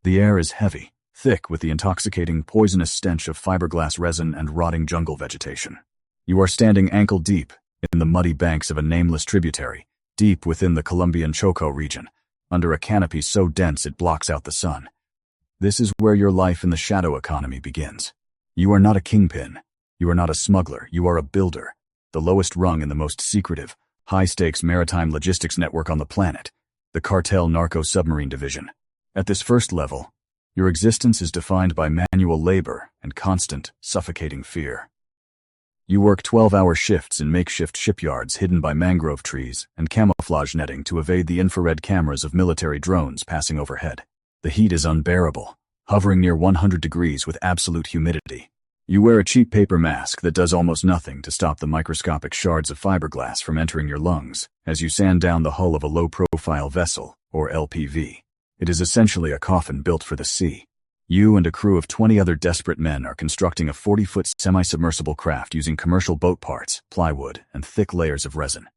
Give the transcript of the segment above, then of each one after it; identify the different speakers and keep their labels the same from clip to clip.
Speaker 1: The air is heavy, thick with the intoxicating, poisonous stench of fiberglass resin and rotting jungle vegetation. You are standing ankle-deep in the muddy banks of a nameless tributary, deep within the Colombian Choco region, under a canopy so dense it blocks out the sun. This is where your life in the shadow economy begins. You are not a kingpin. You are not a smuggler. You are a builder, the lowest rung in the most secretive, high-stakes maritime logistics network on the planet, the Cartel Narco-Submarine Division. At this first level, your existence is defined by manual labor and constant, suffocating fear. You work 12-hour shifts in makeshift shipyards hidden by mangrove trees and camouflage netting to evade the infrared cameras of military drones passing overhead. The heat is unbearable, hovering near 100 degrees with absolute humidity. You wear a cheap paper mask that does almost nothing to stop the microscopic shards of fiberglass from entering your lungs as you sand down the hull of a low-profile vessel, or LPV. It is essentially a coffin built for the sea. You and a crew of 20 other desperate men are constructing a 40-foot semi-submersible craft using commercial boat parts, plywood, and thick layers of resin.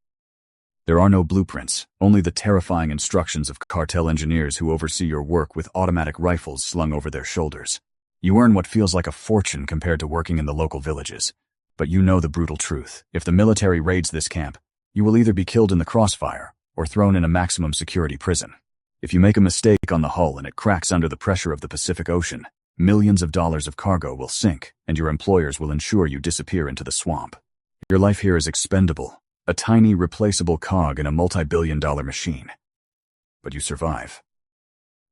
Speaker 1: There are no blueprints, only the terrifying instructions of cartel engineers who oversee your work with automatic rifles slung over their shoulders. You earn what feels like a fortune compared to working in the local villages. But you know the brutal truth. If the military raids this camp, you will either be killed in the crossfire or thrown in a maximum security prison. If you make a mistake on the hull and it cracks under the pressure of the Pacific Ocean, millions of dollars of cargo will sink, and your employers will ensure you disappear into the swamp. Your life here is expendable, a tiny, replaceable cog in a multi-billion-dollar machine. But you survive.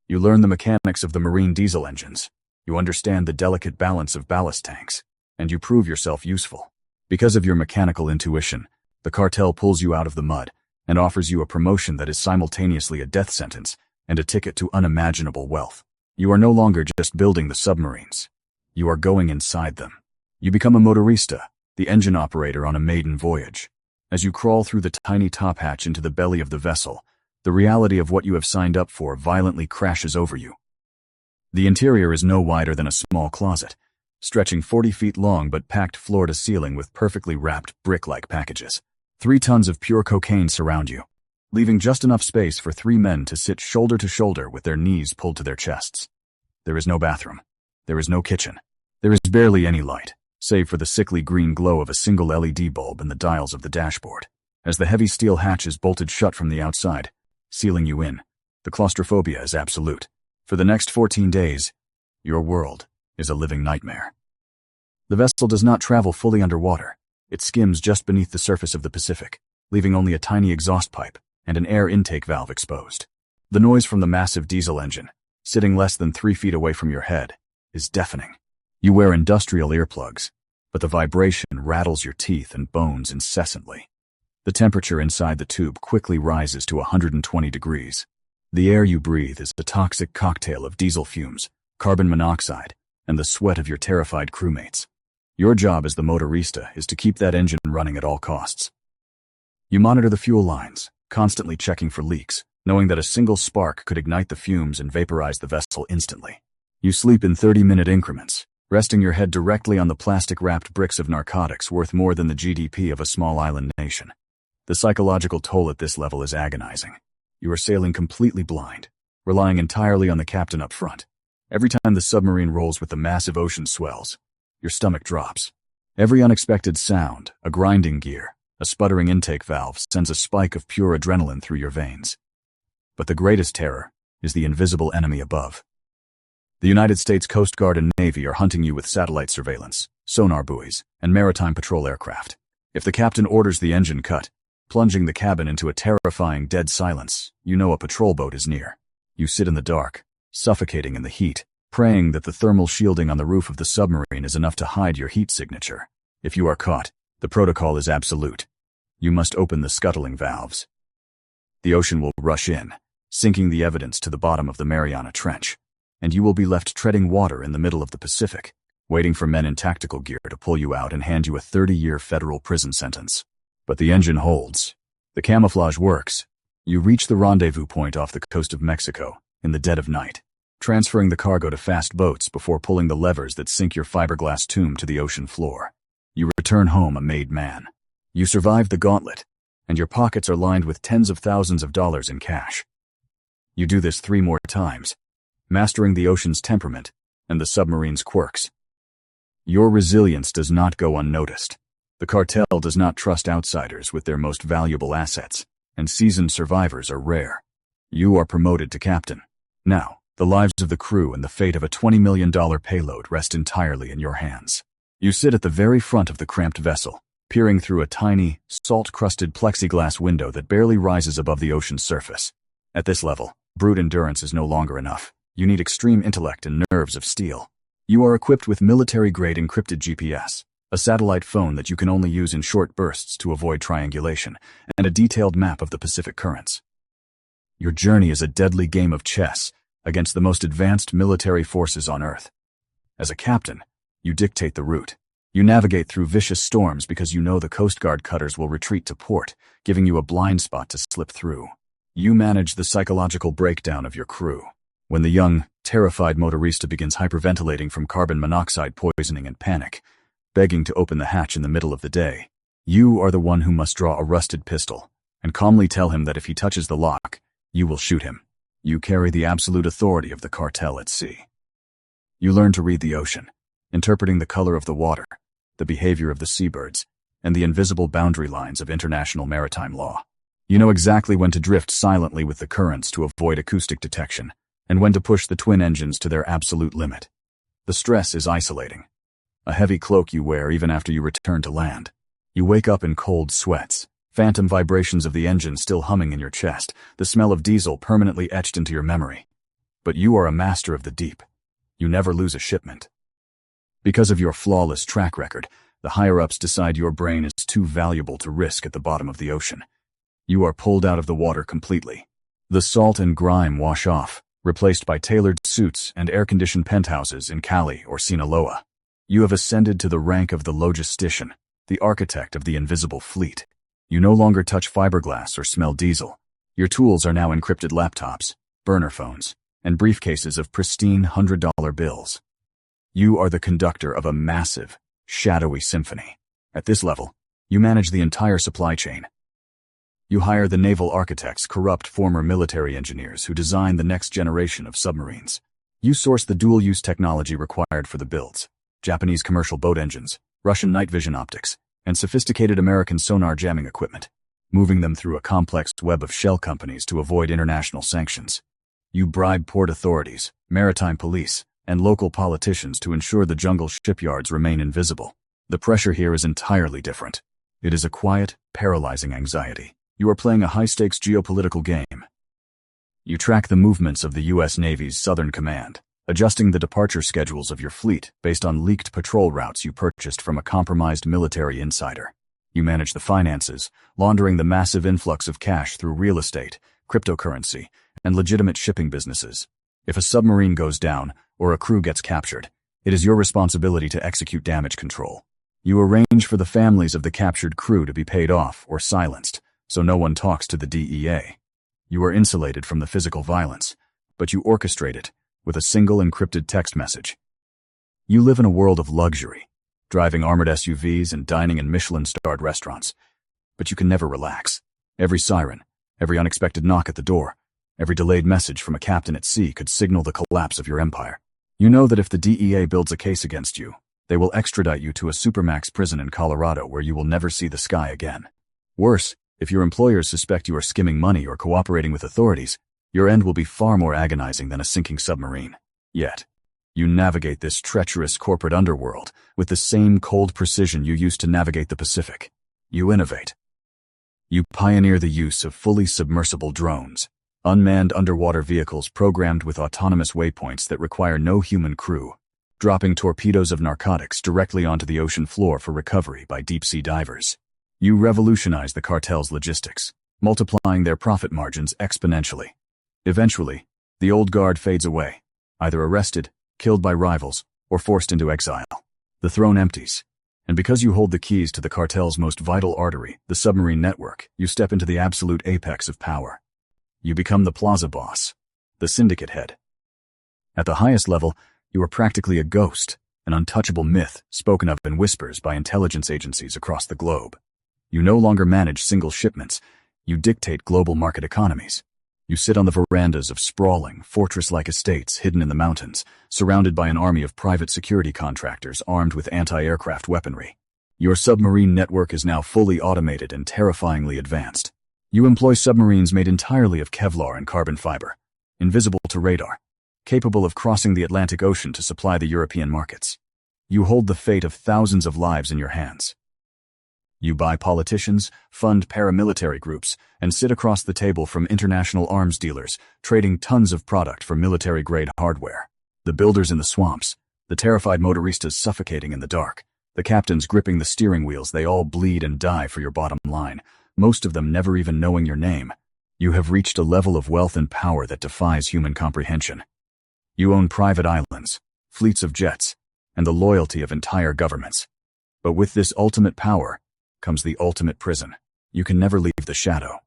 Speaker 1: You learn the mechanics of the marine diesel engines. You understand the delicate balance of ballast tanks, and you prove yourself useful. Because of your mechanical intuition, the cartel pulls you out of the mud and offers you a promotion that is simultaneously a death sentence and a ticket to unimaginable wealth. You are no longer just building the submarines. You are going inside them. You become a motorista, the engine operator on a maiden voyage. As you crawl through the tiny top hatch into the belly of the vessel, the reality of what you have signed up for violently crashes over you. The interior is no wider than a small closet, stretching 40 feet long but packed floor to ceiling with perfectly wrapped brick-like packages. 3 tons of pure cocaine surround you, leaving just enough space for 3 men to sit shoulder to shoulder with their knees pulled to their chests. There is no bathroom. There is no kitchen. There is barely any light, save for the sickly green glow of a single LED bulb in the dials of the dashboard. As the heavy steel hatch is bolted shut from the outside, sealing you in, the claustrophobia is absolute. For the next 14 days, your world is a living nightmare. The vessel does not travel fully underwater. It skims just beneath the surface of the Pacific, leaving only a tiny exhaust pipe and an air intake valve exposed. The noise from the massive diesel engine, sitting less than 3 feet away from your head, is deafening. You wear industrial earplugs, but the vibration rattles your teeth and bones incessantly. The temperature inside the tube quickly rises to 120 degrees. The air you breathe is a toxic cocktail of diesel fumes, carbon monoxide, and the sweat of your terrified crewmates. Your job as the motorista is to keep that engine running at all costs. You monitor the fuel lines, constantly checking for leaks, knowing that a single spark could ignite the fumes and vaporize the vessel instantly. You sleep in 30-minute increments, resting your head directly on the plastic-wrapped bricks of narcotics worth more than the GDP of a small island nation. The psychological toll at this level is agonizing. You are sailing completely blind, relying entirely on the captain up front. Every time the submarine rolls with the massive ocean swells, your stomach drops. Every unexpected sound, a grinding gear, a sputtering intake valve sends a spike of pure adrenaline through your veins. But the greatest terror is the invisible enemy above. The United States Coast Guard and Navy are hunting you with satellite surveillance, sonar buoys, and maritime patrol aircraft. If the captain orders the engine cut, plunging the cabin into a terrifying dead silence, you know a patrol boat is near. You sit in the dark, suffocating in the heat, praying that the thermal shielding on the roof of the submarine is enough to hide your heat signature. If you are caught, the protocol is absolute. You must open the scuttling valves. The ocean will rush in, sinking the evidence to the bottom of the Mariana Trench, and you will be left treading water in the middle of the Pacific, waiting for men in tactical gear to pull you out and hand you a 30-year federal prison sentence. But the engine holds. The camouflage works. You reach the rendezvous point off the coast of Mexico in the dead of night, transferring the cargo to fast boats before pulling the levers that sink your fiberglass tomb to the ocean floor. You return home a made man. You survive the gauntlet, and your pockets are lined with tens of thousands of dollars in cash. You do this 3 more times, mastering the ocean's temperament and the submarine's quirks. Your resilience does not go unnoticed. The cartel does not trust outsiders with their most valuable assets, and seasoned survivors are rare. You are promoted to captain. Now, the lives of the crew and the fate of a $20 million payload rest entirely in your hands. You sit at the very front of the cramped vessel, peering through a tiny, salt-crusted plexiglass window that barely rises above the ocean's surface. At this level, brute endurance is no longer enough. You need extreme intellect and nerves of steel. You are equipped with military-grade encrypted GPS, a satellite phone that you can only use in short bursts to avoid triangulation, and a detailed map of the Pacific currents. Your journey is a deadly game of chess against the most advanced military forces on Earth. As a captain, you dictate the route. You navigate through vicious storms because you know the Coast Guard cutters will retreat to port, giving you a blind spot to slip through. You manage the psychological breakdown of your crew. When the young, terrified motorista begins hyperventilating from carbon monoxide poisoning and panic, begging to open the hatch in the middle of the day, you are the one who must draw a rusted pistol and calmly tell him that if he touches the lock, you will shoot him. You carry the absolute authority of the cartel at sea. You learn to read the ocean, interpreting the color of the water, the behavior of the seabirds, and the invisible boundary lines of international maritime law. You know exactly when to drift silently with the currents to avoid acoustic detection, and when to push the twin engines to their absolute limit. The stress is isolating. A heavy cloak you wear even after you return to land. You wake up in cold sweats, phantom vibrations of the engine still humming in your chest, the smell of diesel permanently etched into your memory. But you are a master of the deep. You never lose a shipment. Because of your flawless track record, the higher-ups decide your brain is too valuable to risk at the bottom of the ocean. You are pulled out of the water completely. The salt and grime wash off, replaced by tailored suits and air-conditioned penthouses in Cali or Sinaloa. You have ascended to the rank of the logistician, the architect of the invisible fleet. You no longer touch fiberglass or smell diesel. Your tools are now encrypted laptops, burner phones, and briefcases of pristine $100 bills. You are the conductor of a massive, shadowy symphony. At this level, you manage the entire supply chain. You hire the naval architects, corrupt former military engineers who design the next generation of submarines. You source the dual-use technology required for the builds, Japanese commercial boat engines, Russian night vision optics, and sophisticated American sonar jamming equipment, moving them through a complex web of shell companies to avoid international sanctions. You bribe port authorities, maritime police, and local politicians to ensure the jungle shipyards remain invisible. The pressure here is entirely different. It is a quiet, paralyzing anxiety. You are playing a high-stakes geopolitical game. You track the movements of the U.S. Navy's Southern Command, adjusting the departure schedules of your fleet based on leaked patrol routes you purchased from a compromised military insider. You manage the finances, laundering the massive influx of cash through real estate, cryptocurrency, and legitimate shipping businesses. If a submarine goes down or a crew gets captured, it is your responsibility to execute damage control. You arrange for the families of the captured crew to be paid off or silenced, so no one talks to the DEA. You are insulated from the physical violence, but you orchestrate it with a single encrypted text message. You live in a world of luxury, driving armored SUVs and dining in Michelin-starred restaurants, but you can never relax. Every siren, every unexpected knock at the door, every delayed message from a captain at sea could signal the collapse of your empire. You know that if the DEA builds a case against you, they will extradite you to a supermax prison in Colorado where you will never see the sky again. Worse, if your employers suspect you are skimming money or cooperating with authorities, your end will be far more agonizing than a sinking submarine. Yet, you navigate this treacherous corporate underworld with the same cold precision you used to navigate the Pacific. You innovate. You pioneer the use of fully submersible drones, unmanned underwater vehicles programmed with autonomous waypoints that require no human crew, dropping torpedoes of narcotics directly onto the ocean floor for recovery by deep-sea divers. You revolutionize the cartel's logistics, multiplying their profit margins exponentially. Eventually, the old guard fades away, either arrested, killed by rivals, or forced into exile. The throne empties, and because you hold the keys to the cartel's most vital artery, the submarine network, you step into the absolute apex of power. You become the plaza boss, the syndicate head. At the highest level, you are practically a ghost, an untouchable myth spoken of in whispers by intelligence agencies across the globe. You no longer manage single shipments, you dictate global market economies. You sit on the verandas of sprawling, fortress-like estates hidden in the mountains, surrounded by an army of private security contractors armed with anti-aircraft weaponry. Your submarine network is now fully automated and terrifyingly advanced. You employ submarines made entirely of Kevlar and carbon fiber, invisible to radar, capable of crossing the Atlantic Ocean to supply the European markets. You hold the fate of thousands of lives in your hands. You buy politicians, fund paramilitary groups, and sit across the table from international arms dealers, trading tons of product for military-grade hardware. The builders in the swamps, the terrified motoristas suffocating in the dark, the captains gripping the steering wheels, they all bleed and die for your bottom line, most of them never even knowing your name. You have reached a level of wealth and power that defies human comprehension. You own private islands, fleets of jets, and the loyalty of entire governments. But with this ultimate power comes the ultimate prison. You can never leave the shadow.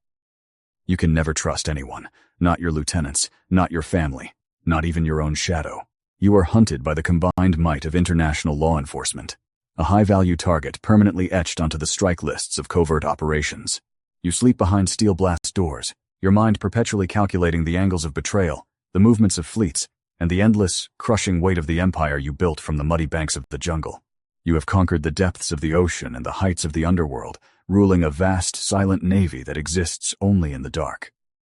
Speaker 1: You can never trust anyone, not your lieutenants, not your family, not even your own shadow. You are hunted by the combined might of international law enforcement, a high-value target permanently etched onto the strike lists of covert operations. You sleep behind steel blast doors, your mind perpetually calculating the angles of betrayal, the movements of fleets, and the endless, crushing weight of the empire you built from the muddy banks of the jungle. You have conquered the depths of the ocean and the heights of the underworld, ruling a vast, silent navy that exists only in the dark.